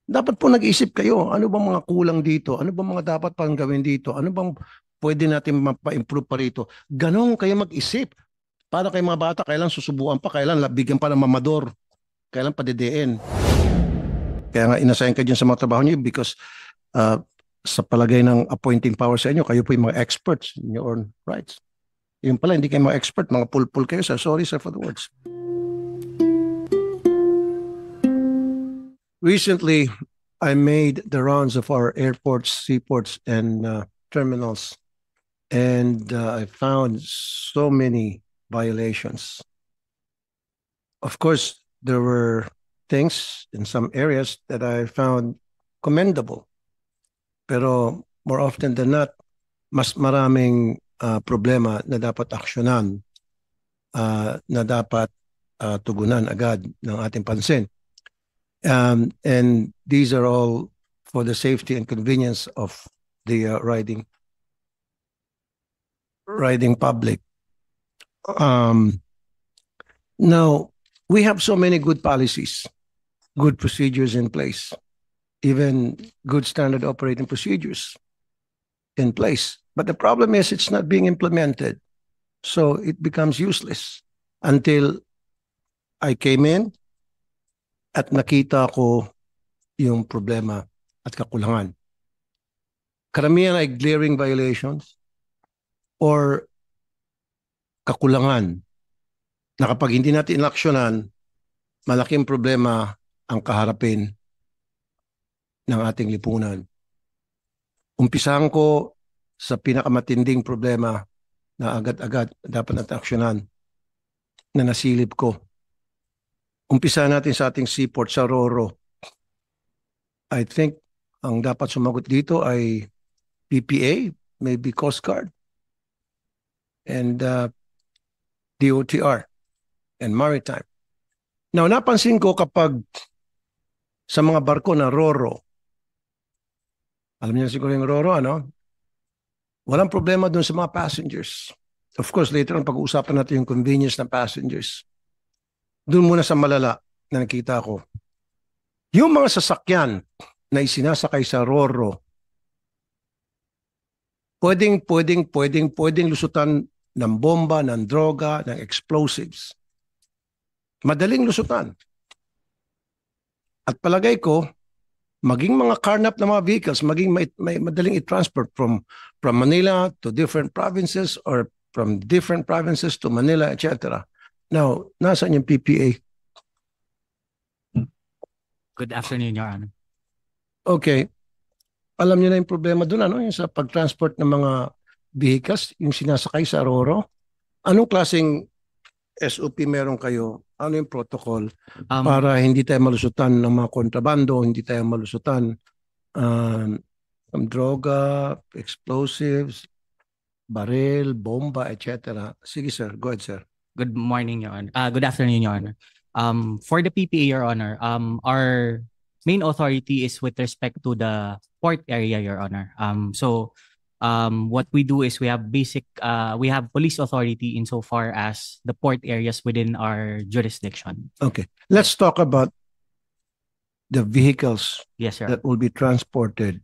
Dapat po nag-isip kayo, ano bang mga kulang dito? Ano bang mga dapat pang gawin dito? Ano bang pwede natin mapa-improve pa rito? Ganon kayo mag-isip. Para kay mga bata, kailan susubuan pa, kailan bigyan pa ng mamador, kailan padedein. Kaya nga inassign kayo dyan sa mga trabaho niyo because uh, sa palagay ng appointing power sa inyo, kayo po yung mga experts in your own rights. Yung pala, hindi kayo mga expert, mga pulpul kayo, sir. Sorry, sir, for the words. Recently, I made the rounds of our airports, seaports, and terminals, and I found so many violations. Of course, there were things in some areas that I found commendable, pero more often than not, mas maraming problema na dapat aksyonan, na dapat tugunan agad ng ating pansin. And these are all for the safety and convenience of the riding public. Now, we have so many good policies, good procedures in place, even good standard operating procedures in place. But the problem is it's not being implemented. So it becomes useless until I came in at nakita ko yung problema at kakulangan. Karamihan ay glaring violations or kakulangan na kapag hindi natin inaksyonan, malaking problema ang kaharapin ng ating lipunan. Umpisahan ko sa pinakamatinding problema na agad-agad dapat natin aksyonan na nasilip ko. Umpisahan natin sa ating seaport sa Roro. I think ang dapat sumagot dito ay PPA, maybe Coast Guard, and DOTR and Maritime. Now, napansin ko kapag sa mga barko na Roro, alam niyo siguro yung Roro, ano? Walang problema dun sa mga passengers. Of course, later on, pag-uusapan natin yung convenience ng passengers. Doon muna sa malala na nakita ko. Yung mga sasakyan na isinasakay sa Roro, pwedeng lusutan ng bomba, ng droga, ng explosives. Madaling lusutan. At palagay ko, maging mga carnap na mga vehicles, maging may madaling i-transport from Manila to different provinces or from different provinces to Manila, etc. Now, nasaan yung PPA? Good afternoon, Your Honor. Okay. Alam niyo na yung problema doon, ano? Yung sa pag-transport ng mga vehicles, yung sinasakay sa Roro. Anong klaseng SOP meron kayo? Ano yung protocol para hindi tayo malusutan ng mga kontrabando, hindi tayo malusutan ng droga, explosives, baril, bomba, etc. Sige, sir. Go ahead, sir. Good morning, Your Honor. Good afternoon, Your Honor. For the PPA, Your Honor, our main authority is with respect to the port area, Your Honor. What we do is we have police authority insofar as the port areas within our jurisdiction. Okay. Let's talk about the vehicles Yes, sir. that will be transported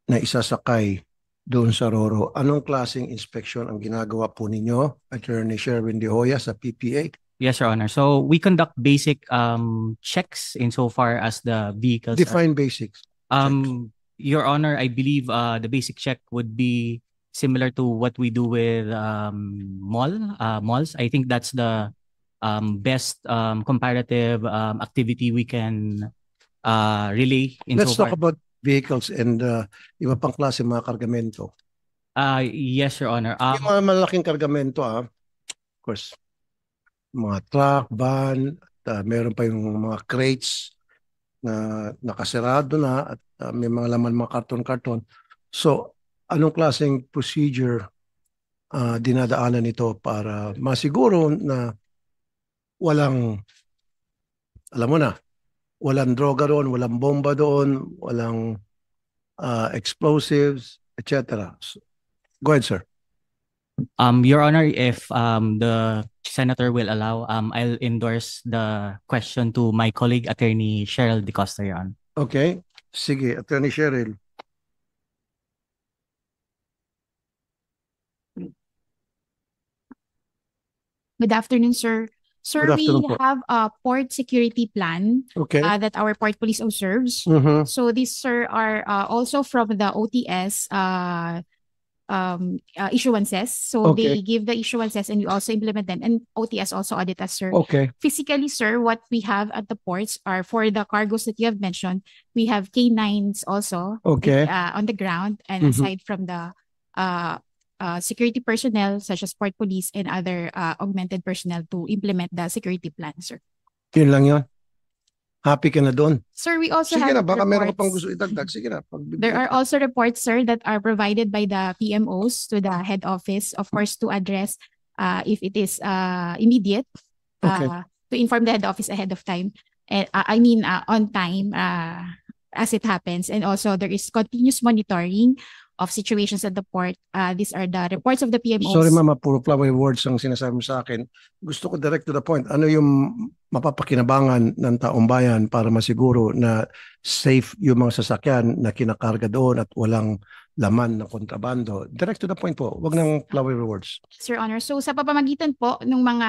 na isasakay doon sa Roro. Anong klaseng inspection ang ginagawa po ninyo, Attorney Sherwin De Hoya, sa PPA? Yes, Your Honor. So we conduct basic checks insofar as the vehicles. Define basics. Your Honor, I believe the basic check would be similar to what we do with malls. I think that's the best comparative activity we can relay. Let's talk about vehicles and iba pang klase mga kargamento. Yes, Your Honor. Yung mga malaking kargamento, of course, mga truck, van, meron pa yung mga crates na nakasarado na at may mga laman, mga karton-karton. So, anong klaseng procedure dinadaanan nito para masiguro na walang, alam mo na, walang droga doon, walang bomba doon, walang explosives, etc. So, go ahead, sir. Your Honor, if the Senator will allow, I'll endorse the question to my colleague, Attorney Cheryl De Costa, Your Honor. Okay. Sige, Attorney Cheryl. Good afternoon, sir. Sir, Good afternoon we po. have a port security plan Okay. that our port police observes. Mhm. So these, sir, are also from the OTS issuances. So Okay. they give the issuances and we also implement them. And OTS also audit us, sir. Okay. Physically, sir, what we have at the ports are for the cargoes that you have mentioned, we have K9s also Okay. on the ground. And Mhm. aside from the security personnel such as port police and other augmented personnel to implement the security plan, sir. Yun lang yun. Happy ka na doon. Sir, we also Sige have na, baka meron ka pang reports. gusto idagdag. Sige na. There are also reports, sir, that are provided by the PMOs to the head office, of course, to address if it is immediate, Okay. to inform the head office ahead of time. And I mean, on time as it happens. And also, there is continuous monitoring of situations at the port. These are the reports of the PMOs. Sorry mama, puro flowery words ang sinasabi mo sa akin. Gusto ko direct to the point. Ano yung mapapakinabangan ng taong bayan para masiguro na safe yung mga sasakyan na kinakarga doon at walang laman na kontrabando? Direct to the point po. Huwag ng flowery words. Sir Honor. So sa pamamagitan po ng mga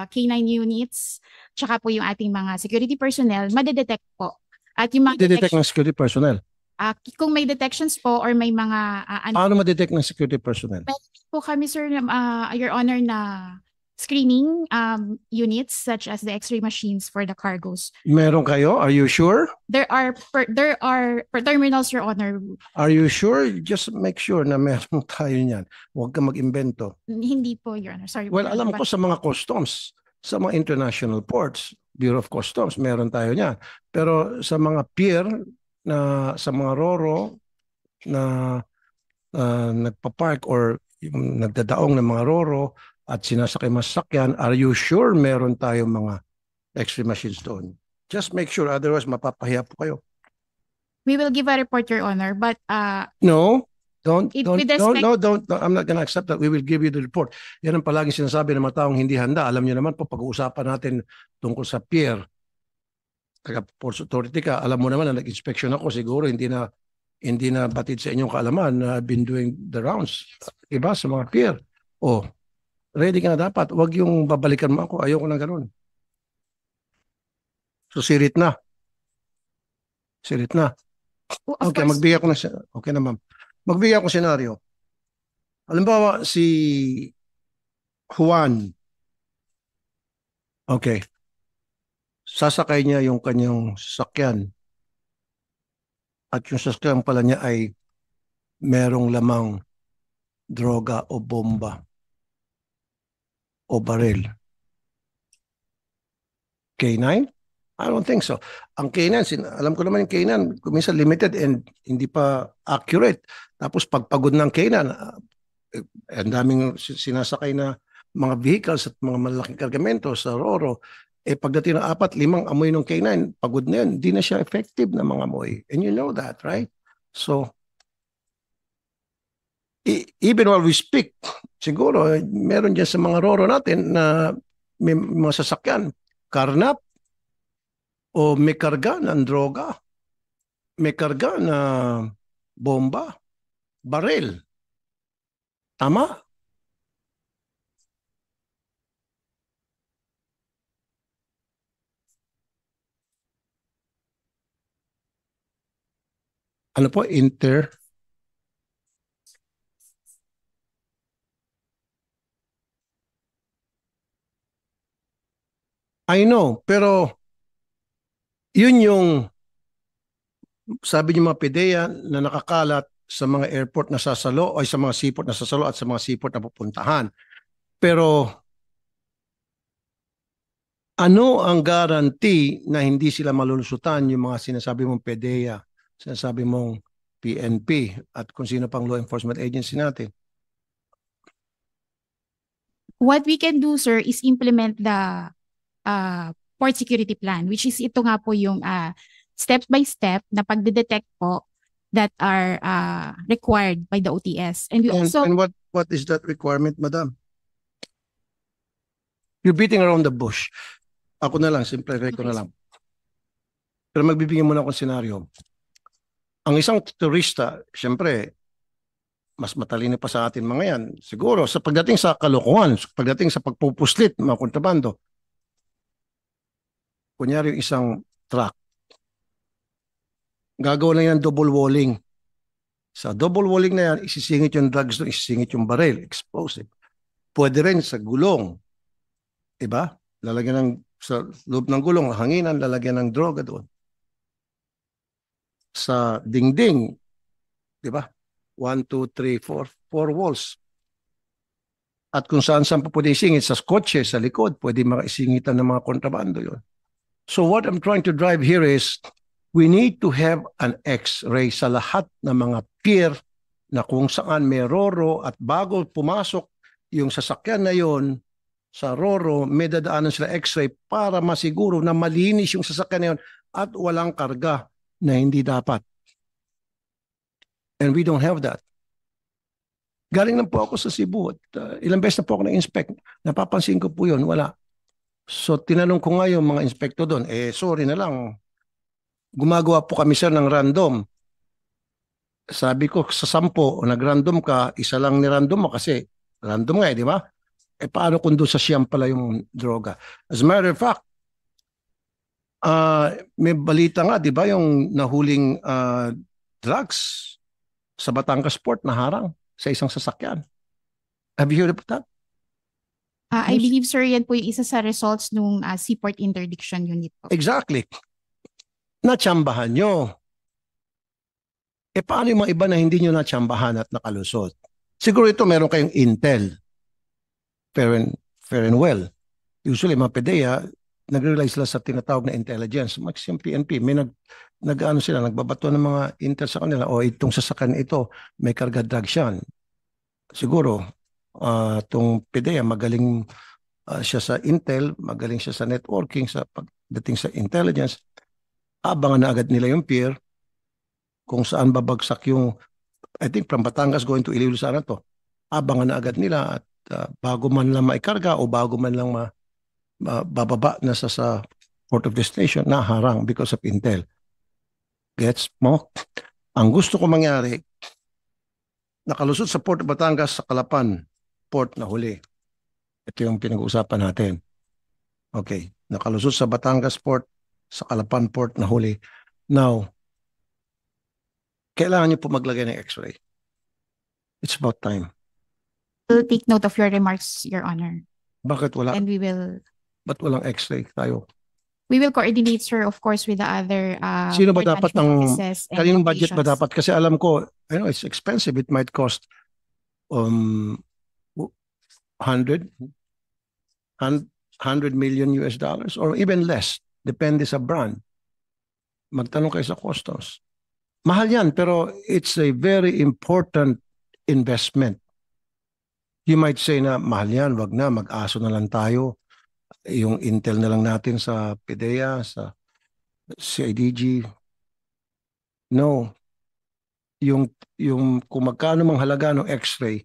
K9 units, tsaka po yung ating mga security personnel, madedetect po. At yung mga Detect ng security personnel. kung may detections po or may mga Paano ma-detect ng security personnel? po kami, sir, Your Honor, na screening units such as the X-ray machines for the cargoes. Meron kayo? Are you sure? There are per terminals, Your Honor. Are you sure? Just make sure na meron tayo niyan. Huwag ka mag-imbento. Hindi po, Your Honor. Sorry. Well, alam ko sa mga customs, sa mga international ports, Bureau of Customs, meron tayo niyan. Pero sa mga pier, sa mga roro na nagpa-park or yung nagdadaong ng mga roro at sinasakay masakyan, are you sure meron tayong mga X-ray machines doon? Just make sure, otherwise mapapahiya po kayo. We will give a report, Your Honor, but No, don't, I'm not gonna accept that. We will give you the report. Yan ang palaging sinasabi ng mga taong hindi handa. Alam niyo naman po, pag-uusapan natin tungkol sa pier, Ports Authority ka, alam mo naman na nag-inspection ako, siguro hindi na batid sa inyong kaalaman na I've been doing the rounds. Iba sa mga pier. Oh, ready ka na dapat. Huwag yung babalikan mo ako. Ayoko na ganun. So, sirit na. Sirit na. Okay, magbigay ako okay na ma'am. Magbigay ako ng senaryo. Halimbawa, si Juan. Okay. Sasakay niya yung kanyang sasakyan. At yung sasakyan pala niya ay merong lamang droga o bomba o baril. K9? I don't think so. Ang K9, alam ko naman yung K9, minsan limited and hindi pa accurate. Tapos pagpagod ng K9, ang daming sinasakay na mga vehicles at mga malaking kargamento sa Roro, pagdating ng 4-5 amoy ng K9, pagod na yun, hindi na siya effective na mga amoy. And you know that, right? So, even while we speak, siguro, meron dyan sa mga Roro natin na may mga sasakyan, karnap, o may karga ng droga, may karga na bomba, baril. Tama? Ano po? I know, pero yun yung sabi niyo mga PDEA na nakakalat sa mga airport na sasalo o sa mga seaport na sasalo at sa mga seaport na pupuntahan. Pero ano ang guarantee na hindi sila malulusutan yung mga sinasabi mong PDEA, sinasabi mong PNP at kung sino pang law enforcement agency natin? What we can do, sir, is implement the port security plan, which is ito nga po yung step by step na pagde-detect po that are required by the OTS. And we also... And what is that requirement, madam? You're beating around the bush. Ako na lang, simple ko na lang. Pero magbibigyan mo na akong senaryo. Ang isang turista, siyempre, mas matalino pa sa atin mga yan. Siguro, sa pagdating sa kalokohan, pagdating sa pagpupuslit, mga kontrabando, kunyari yung isang truck, gagawa lang yan ng double walling. Sa double walling na yan, isisingit yung drugs doon, isisingit yung baril, explosive. Pwede rin sa gulong. Diba? Lalagyan ng, sa loob ng gulong, hanginan, lalagyan ng droga doon. Sa dingding, diba? 1, 2, 3, 4, 4 walls. At kung saan pa pwede isingit, sa kotse, sa likod, pwede maisingitan ng mga kontrabando yon. So what I'm trying to drive here is, we need to have an X-ray sa lahat ng mga pier na kung saan may roro at bago pumasok yung sasakyan na yon sa roro, may dadaanan sila X-ray para masiguro na malinis yung sasakyan na yon at walang karga na hindi dapat. And we don't have that. Galing lang po ako sa Cebu at ilang beses na po ako na-inspect. Napapansin ko po yun, wala. So tinanong ko nga yung mga inspector doon, sorry na lang, gumagawa po kami sir ng random. Sabi ko sa 10, nag-random ka, isa lang ni-random mo kasi random nga di ba? Paano kung doon sa siyam pala yung droga? As a matter of fact, may balita nga, di ba, yung nahuling drugs sa Batangas Port na harang sa isang sasakyan. Have you heard about that? I believe, sir, yan po yung isa sa results nung Seaport Interdiction Unit po. Exactly. Natsambahan nyo. Paano yung mga iba na hindi nyo natsambahan at nakalusot? Siguro ito meron kayong intel. Fair and well. Usually mga PDEA, nag-rely sila sa tinatawag na intelligence. Maximum PNP, may nag-ano sila, nagbabato ng mga intel sa kanila, o itong sasakyan ito, may karga drugs yan. Siguro, itong PDEA, magaling siya sa intel, magaling siya sa networking, sa pagdating sa intelligence, abangan na agad nila yung peer, kung saan babagsak yung, I think from Batangas going to Iloilo sana to, abangan na agad nila at bago man lang maikarga o bago man lang bababa na sa port of destination, naharang because of intel. Gets mo? Ang gusto ko mangyari, nakalusot sa Port of Batangas sa Calapan Port na huli. Ito yung pinag-uusapan natin. Okay. Nakalusot sa Batangas Port, sa Calapan Port na huli. Now, kailangan niyo po maglagay ng X-ray. It's about time. We'll take note of your remarks, Your Honor. Bakit wala? And we will... Ba't walang X-ray tayo? We will coordinate, sir, of course, with the other Sino ba port dapat management ang offices and kaninong budget ba operations. dapat? Kasi alam ko, I know it's expensive. It might cost 100 million US dollars or even less. Depende sa brand. Magtanong kayo sa customs. Mahal yan, pero it's a very important investment. You might say na mahal yan, wag na, mag-aso na lang tayo. Yung intel na lang natin sa PDEA, sa CIDG. No. Yung kung magkano mang halaga ng X-ray,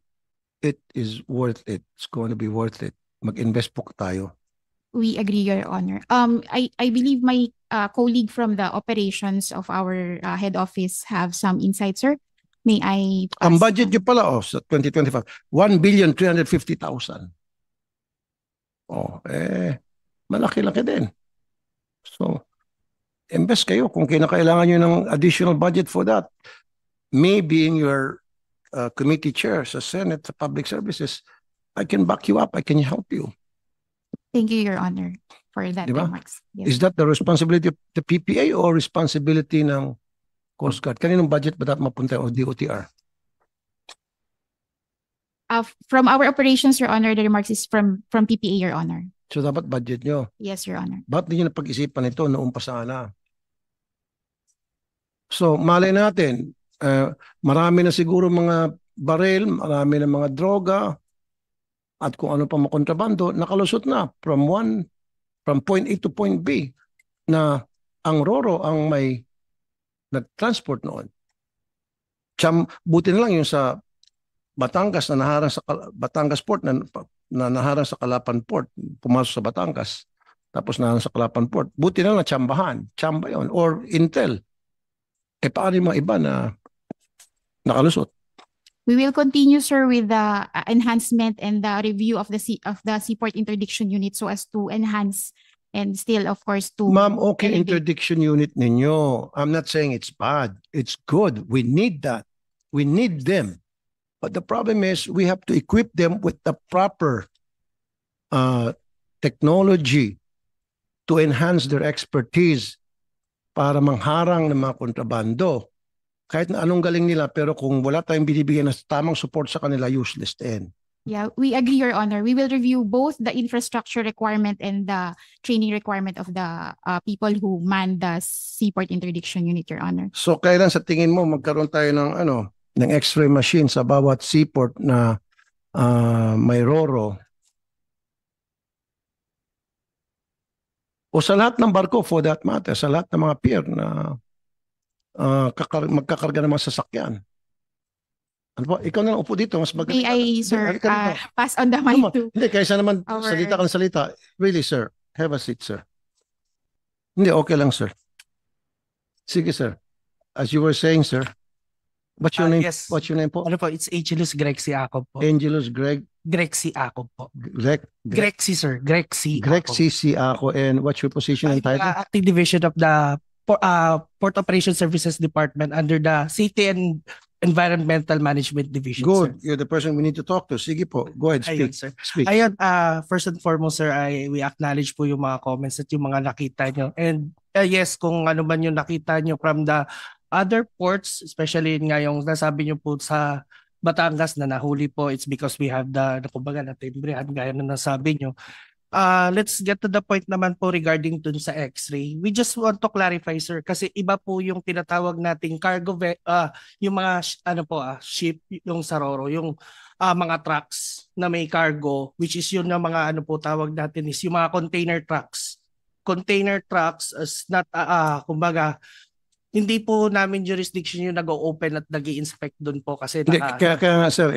it is worth it. It's going to be worth it. Mag-invest po tayo. We agree, Your Honor. I believe my colleague from the operations of our head office have some insight, sir. May I pass? Ang budget nyo pala sa 2025, 1,350,000,000. Malaki-laki din. So, invest kayo kung kinakailangan nyo ng additional budget for that. Me being your committee chair sa Senate, sa Public Services, I can back you up. I can help you. Thank you, Your Honor, for that Diba? remarks. Yes. Is that the responsibility of the PPA or responsibility ng Coast Guard? Kaninong budget ba dapat mapunta o DOTR? From our operations, Your Honor, the remarks is from PPA, Your Honor. So dapat budget nyo. Yes, Your Honor. Bakit di nyo napag-isipan ito noong pa sana? So malay natin, marami na siguro mga baril, marami na mga droga, at kung ano pa mga kontrabando, nakalusot na from point A to point B na ang Roro ang may nag-transport noon. Buti na lang yung sa Batangas na naharang sa Batangas Port na naharang sa Calapan Port, pumasok sa Batangas, tapos naharang sa Calapan Port. Buti na lang na tsambahan. Tsamba yun. Or Intel. paano yung mga iba na nakalusot? We will continue, sir, with the enhancement and the review of the seaport interdiction unit so as to enhance and still, of course, to Ma'am, okay, elevate. interdiction unit ninyo. I'm not saying it's bad. It's good. We need that. We need them. But the problem is we have to equip them with the proper technology to enhance their expertise para mangharang ng mga kontrabando. Kahit na anong galing nila, pero kung wala tayong binibigyan ng tamang support sa kanila, useless din. Yeah, we agree, Your Honor. We will review both the infrastructure requirement and the training requirement of the people who man the seaport interdiction unit, Your Honor. So kailan sa tingin mo magkaroon tayo ng X-ray machine sa bawat seaport na may RORO? O sa lahat ng barko for that matter, sa lahat ng mga pier na magkakarga ng mga sasakyan. Ano po? Ikaw na lang upo dito. Mas May I, sir, Halika dito. pass on the mic to Hindi, kaysa naman our- salita ka ng salita. Really, sir. Have a seat, sir. Hindi, okay lang, sir. Sige, sir. As you were saying, sir. What's your name? Yes. What's your name po? Ano po, it's Angelus Grexy Acob po. Angelus Greg. Grexy Acob po. Grexy Sir. Grexy C. Ako. And what's your position and title? Acting Division of the Port Operation Services Department under the Safety and Environmental Management Division. Good. Sir. You're the person we need to talk to. Sige po. Go ahead. Ayun, Speak. sir. Speak. Ayun, first and foremost, sir, we acknowledge po yung mga comments at yung mga nakita nyo. And yes, kung ano man yung nakita nyo from the other ports, especially nga yung nasabi nyo po sa Batangas na nahuli po, it's because we have the, kumbaga, natimbrihan, gaya na nasabi nyo. Let's get to the point naman po regarding dun sa X-ray. We just want to clarify, sir, kasi iba po yung tinatawag nating cargo, yung mga ship, yung saroro, yung mga trucks na may cargo, which is yun na mga tawag natin is yung mga container trucks. Container trucks is not, kumbaga, hindi po namin jurisdiction yung nag-open at nag-i-inspect doon po kasi Hindi, kaya nga, sir,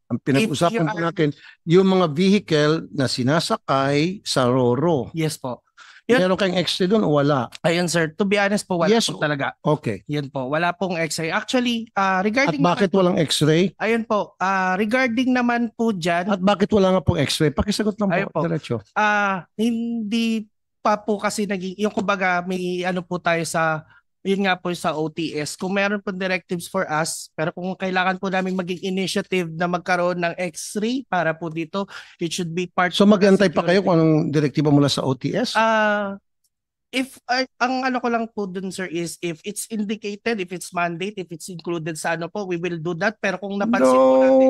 ang pinag-usapan po natin, yung mga vehicle na sinasakay sa RORO. Yes po. Yun. Meron kayong X-ray doon o wala? Ayun, sir. To be honest po, wala Yes. po talaga. Okay. Yan po. Wala pong X-ray. Actually, At regarding bakit walang X-ray? ayun po, regarding naman po dyan, At bakit wala nga pong X-ray? Pakisagot lang Ayun po, po. diretso. hindi pa po kasi naging, yung kumbaga may po tayo sa, yun nga po sa OTS, kung meron po directives for us, pero kung kailangan po namin maging initiative na magkaroon ng X-ray para po dito, it should be part So of the mag-antay pa kayo security. kung anong direktiba mula sa OTS? If ang ko lang po dun, sir, is if it's indicated, if it's mandate, if it's included sa po, we will do that. Pero kung napansin po natin,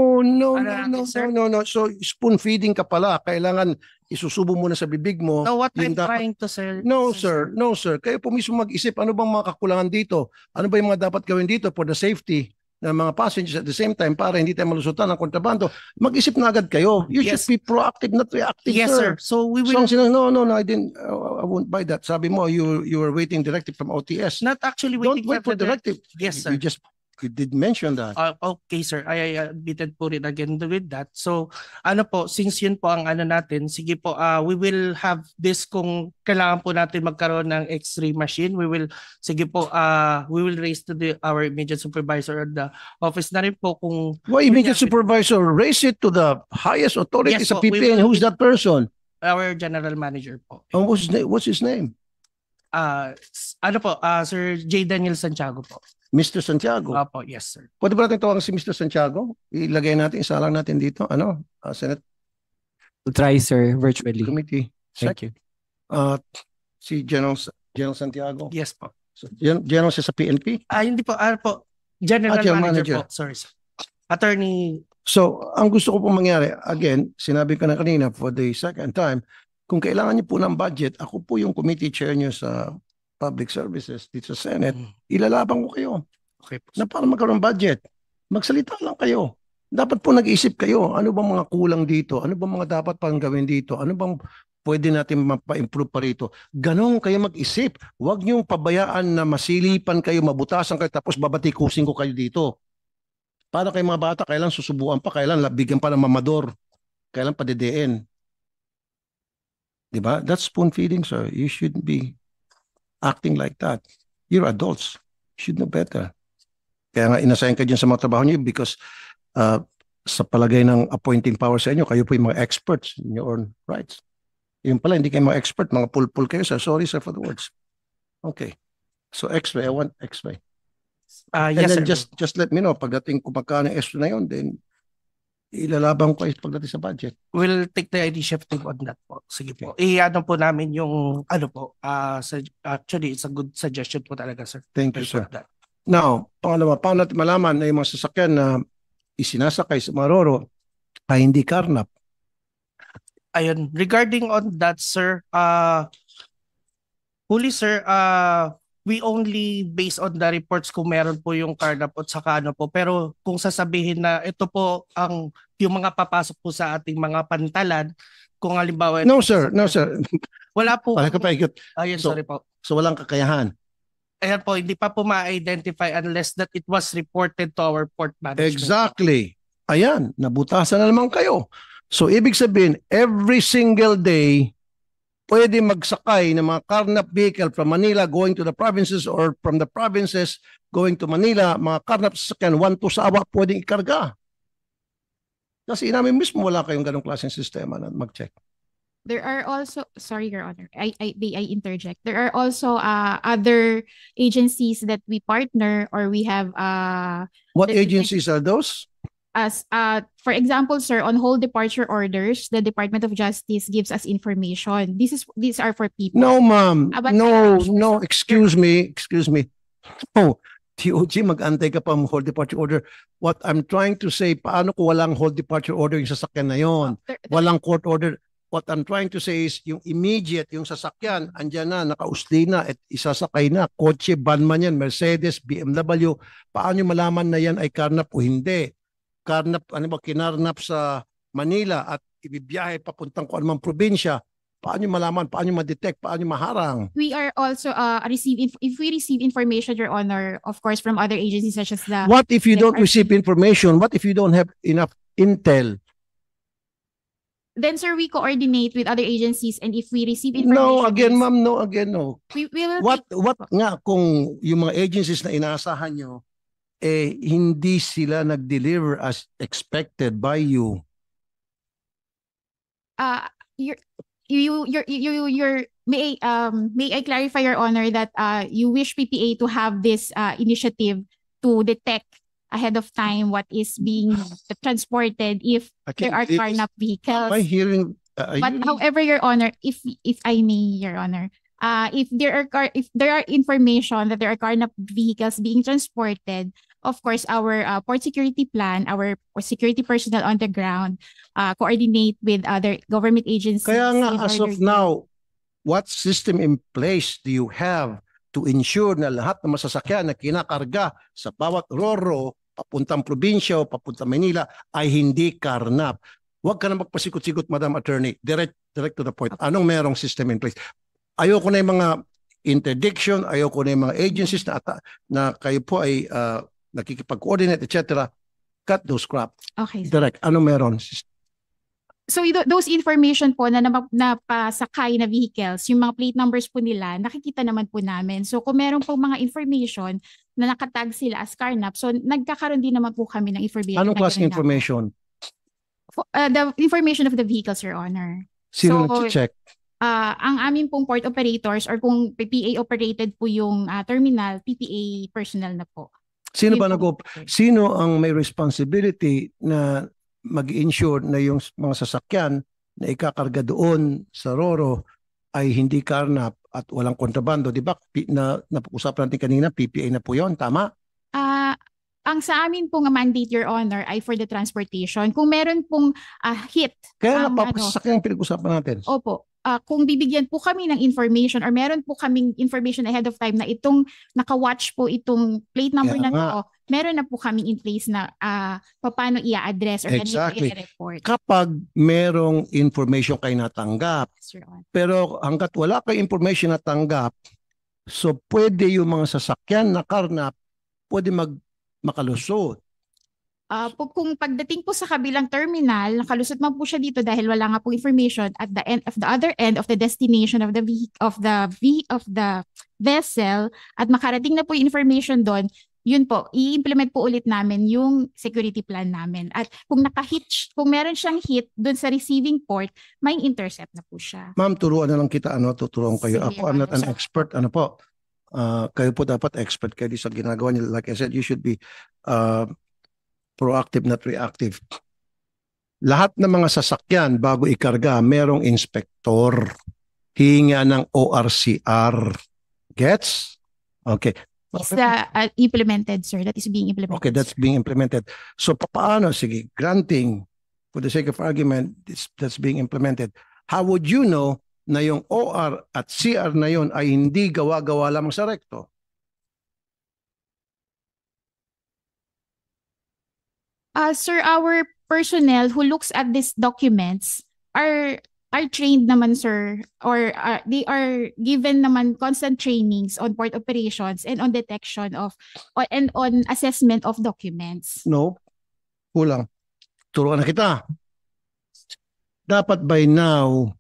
No. So spoon feeding ka pala. Kailangan isusubo mo na sa bibig mo. no, what Yung I'm dapat- trying to, sir. No, sir. Kayo po mismo mag-isip. Ano bang mga kakulangan dito? Ano ba yung mga dapat gawin dito for the safety ng mga passengers at the same time para hindi tayo malusutan ng kontrabando? Mag-isip na agad kayo. You Yes. should be proactive, not reactive, Yes, sir. sir. So we So, will no, I didn't. I won't buy that. Sabi mo, you were waiting directive from OTS. not actually Don't waiting wait for the directive. Yes, sir. You did mention that. Okay, sir. I admitted po rin again with that. So, since yun po ang natin, sige po, we will have this kung kailangan po natin magkaroon ng X-ray machine. We will raise to our immediate supervisor at the office na rin po kung Why immediate supervisor? Raise it to the highest authority Yes sa po, we PPN. will- Who's that person? our general manager po. And what's his name? Sir J. Daniel Santiago po. Mr. Santiago. Opo, yes, sir. Pwede ba natin tawagan si Mr. Santiago? Ilagay natin, isalang natin dito. Senate We'll try, sir, virtually. Committee. Thank you. Si General Santiago. Yes po. So, General siya sa PNP. Hindi po, general General manager manager. po. Sorry, sir. Attorney, So, ang gusto ko pong mangyari, again, sinabi ko na kanina for the second time, kung kailangan niyo po ng budget, ako po yung committee chair niyo sa Public Services dito sa Senate, ilalaban ko kayo okay po. na para magkaroon ng budget. Magsalita lang kayo. Dapat po nag-isip kayo, ano bang mga kulang dito? Ano bang mga dapat pang gawin dito? Ano bang pwede natin mapa-improve pa rito? Ganon kayo mag-isip. Huwag niyong pabayaan na masilipan kayo, mabutasan kayo, tapos babatikusin ko kayo dito. Para kayo mga bata, kailan susubuan pa, kailan bigyan pa ng mamador, kailan padedein. Diba? That's spoon feeding, sir. You shouldn't be acting like that. You're adults. Should know better. Kaya nga inassign ka dyan sa mga trabaho niyo because sa palagay ng appointing power sa inyo, kayo po yung mga experts in your own rights. Yung pala, hindi kayo mga expert, mga pulpul kayo, sir. Sorry, sir, for the words. Okay. So, X-ray, I want X-ray. And Yes, then sir. just let me know, pagdating kung magkano yung X-ray na yun, then ilalaban ko kayo pagdating sa budget. We'll take the initiative on that po. Sige po. I-ano po namin yung ano po. Actually, it's a good suggestion po talaga, sir. Thank you, We'll sir. put that. Now, pangalawa, paano natin malaman na yung mga sasakyan na isinasakay sa mga roro ay hindi karnap? Ayun, regarding on that, sir, huli, sir, we only based on the reports kung meron po yung carnap at saka ano po. Pero kung sasabihin na ito po ang yung mga papasok po sa ating mga pantalan, kung halimbawa... No, sir. No, sir. Wala po. Wala ka pa ikot. Ayun, So- sorry po. So, walang kakayahan. Ayan po, hindi pa po ma-identify unless that it was reported to our port management. Exactly. Ayan, nabutasan na naman kayo. So, ibig sabihin, every single day, pwede magsakay ng mga carnap vehicle from Manila going to the provinces or from the provinces going to Manila, mga carnap sasakyan, 1-2 sa awa, pwedeng ikarga. Kasi namin mismo wala kayong ganong klaseng sistema na mag-check. There are also, sorry, Your Honor, I interject. There are also other agencies that we partner or we have What The- agencies are those? as for example, sir, on whole departure orders, the Department of Justice gives us information. These are for people. No, ma'am. But- No, excuse me. Oh, TOG, mag-antay ka pa ng hold departure order. What I'm trying to say, paano kung walang hold departure order yung sasakyan na yon? Walang court order. What I'm trying to say is, yung immediate, yung sasakyan, andyan na, nakausli na, at isasakay na, kotse, van man yan, Mercedes, BMW, paano yung malaman na yan ay karnap o hindi? Karnap, ano ba, kinarnap sa Manila at ibibiyahe papuntang kung anumang probinsya, paano yung malaman, paano yung ma-detect, paano yung maharang? We are also if we receive information, Your Honor, of course, from other agencies such as the What if you don't Like, receive information? What if you don't have enough intel? then, sir, we coordinate with other agencies, and if we receive information, No, again, yes, ma'am, no, again, no. we will What nga kung yung mga agencies na inaasahan nyo, hindi sila nag-deliver as expected by you? may I clarify, Your Honor, that you wish PPA to have this initiative to detect ahead of time what is being transported if there are carnap vehicles. Am I hearing? But however, Your Honor, if I may, Your Honor, if there are information that there are carnap vehicles being transported, of course, our port security plan, our security personnel on the ground, coordinate with other government agencies. Kaya nga, in as order of now, what system in place do you have to ensure na lahat ng masasakyan na kinakarga sa bawat roro, papuntang probinsya o papuntang Manila ay hindi karnap? Huwag ka na magpasikot-sikot, Madam Attorney. Direct to the point. Anong merong system in place? Ayoko na yung mga interdiction, ayoko na yung mga agencies na kayo po ay nakikipag-coordinate, etc. Cut those crap. Okay. Direct. Anong meron? So those information po na napasakay na vehicles, yung mga plate numbers po nila, nakikita naman po namin. So kung meron po mga information na nakatag sila as carnap, so nagkakaroon din naman po kami ng information. Anong na klaseng ganun na po. information? The information of the vehicles, Your Honor. Sino So, nag-check? Ang aming pong port operators or kung PPA operated po yung terminal, PPA personnel na po. Sino Yun ba po. sino ang may responsibility na mag-ensure na yung mga sasakyan na ikakarga doon sa Roro ay hindi karnap at walang kontrabando? Di ba napag-usapan natin kanina, PPA na po yun, tama? Ang sa amin pong mandate, Your Honor, ay for the transportation. Kung meron pong hit, Kaya nga, Ano? papasasakyan ang pinag-usapan natin. opo, kung bibigyan po kami ng information or meron po kaming information ahead of time na itong naka-watch po itong plate number Kaya na nga. to, meron na po kami in place na paano i-address or Exactly. i-report. Kapag merong information kayo natanggap, Yes, Your Honor. pero hanggat wala kayong information na tanggap, so pwede yung mga sasakyan na karnap, pwede makalusot. Kung pagdating po sa kabilang terminal, nakalusot man po siya dito dahil wala nga po information at the end of the other end of the destination of the vessel at makarating na po yung information doon, yun po, i-implement po ulit namin yung security plan namin. At kung kung meron siyang hit doon sa receiving port, may intercept na po siya. Ma'am, turuan na lang kita, tuturuan kayo. Sige, Ako, I'm not an sir. expert, po. Kayo po dapat expert kayo sa ginagawa niyo. Like I said, you should be proactive, not reactive. Lahat ng mga sasakyan bago ikarga, merong inspektor. Hinga ng ORCR. Gets? Okay. It's implemented, sir. That is being implemented. Okay, that's sir. being implemented. So paano, sige, granting, for the sake of argument, that's being implemented. How would you know na yung OR at CR na yun ay hindi gawa-gawa lamang sa rekto? Sir, our personnel who looks at these documents are trained naman, sir, or they are given naman constant trainings on port operations and on detection of and on assessment of documents. No, kulang. Turuan na kita. Dapat by now,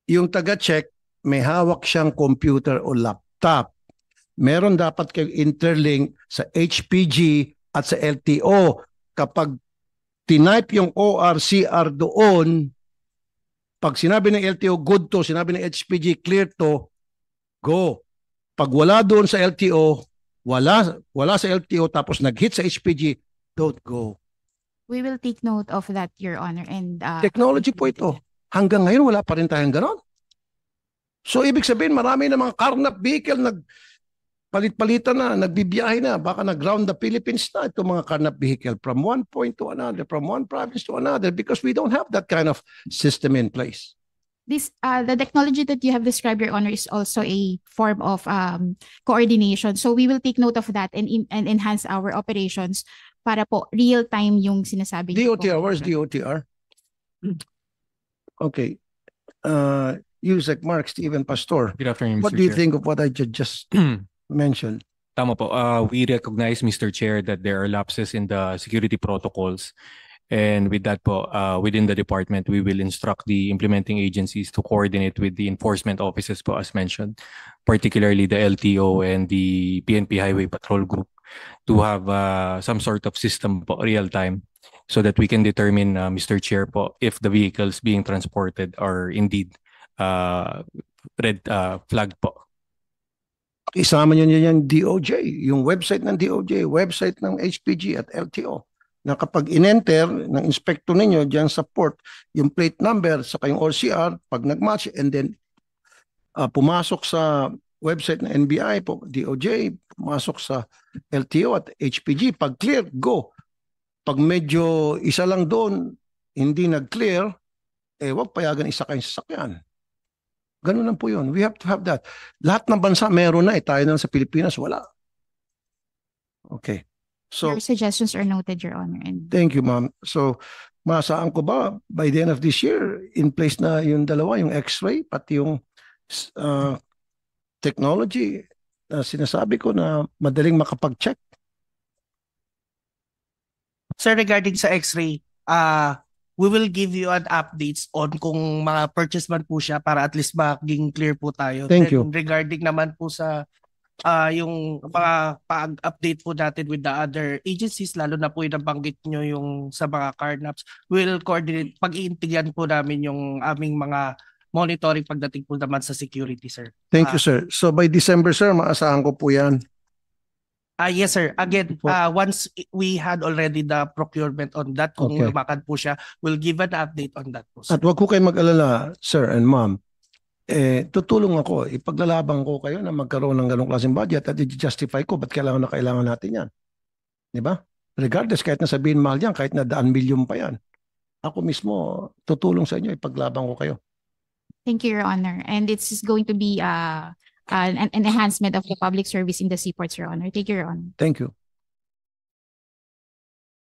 yung taga-check, may hawak siyang computer o laptop. Meron dapat kayong interlink sa HPG at sa LTO. Kapag tinype yung ORCR doon, pag sinabi ng LTO, good to, sinabi ng HPG, clear to, go. Pag wala doon sa LTO, wala sa LTO, tapos nag-hit sa HPG, don't go. We will take note of that, Your Honor. And Technology po ito. Hanggang ngayon, wala pa rin tayong ganon. So, ibig sabihin, marami na mga carnap vehicle palit-palitan na, nagbibiyahe na, baka nag-ground the Philippines na itong mga carnap vehicle from one point to another, from one province to another, because we don't have that kind of system in place. The technology that you have described, Your Honor, is also a form of coordination. So we will take note of that and enhance our operations para po real-time yung sinasabi niyo po. DOTR, where's DOTR? Okay. Yusek Mark, Stephen Pastor. Good afternoon, Mr. What do you Chair. think of what I just mentioned? Tama po. We recognize, Mr. Chair, that there are lapses in the security protocols. And with that po, within the department, we will instruct the implementing agencies to coordinate with the enforcement offices po, as mentioned, particularly the LTO and the PNP Highway Patrol Group, to have some sort of system po, real time, so that we can determine, Mr. Chair po, if the vehicles being transported are indeed red flag po. Isama nyo yung DOJ, yung website ng DOJ, website ng HPG at LTO, na kapag in-enter ng inspector ninyo dyan sa port, yung plate number sa kayong ORCR, pag nag-match, and then pumasok sa website ng NBI, DOJ, pumasok sa LTO at HPG, pag clear, go. Pag medyo isa lang doon, hindi nag-clear, wag payagan isa kayong sasakyan. Ganun lang po yun. We have to have that. Lahat ng bansa meron na tayo na sa Pilipinas, wala. Okay. So, Your suggestions are noted, Your Honor. And thank you, ma'am. So, masaan ko ba by the end of this year, in place na yung dalawa, yung X-ray, pati yung technology na sinasabi ko na madaling makapag-check? Sir, regarding sa X-ray, we will give you an updates on kung mga purchase man po siya para at least maging clear po tayo. Thank you. Regarding naman po sa yung mga pag-update po natin with the other agencies, lalo na po yung nabanggit nyo yung sa mga carnaps, we'll coordinate, pag-iintigan po namin yung aming mga monitoring pagdating po naman sa security, sir. Thank you, sir. So by December, sir, maasahan ko po yan. Yes, sir. Again, once we had already the procurement on that, kung Okay. lumakad po siya, we'll give an update on that po, sir. At wag ko kayo mag-alala, sir and ma'am. Tutulong ako, ipaglalaban ko kayo na magkaroon ng ganong klaseng budget at i-justify ko ba't kailangan natin yan. Di ba? Regardless, kahit na sabihin mahal yan, kahit na 100 million pa yan. Ako mismo, tutulong sa inyo, ipaglaban ko kayo. thank you, Your Honor. And it's going to be an enhancement of the public service in the seaports, Your Honor. Thank you, Your Honor. Thank you.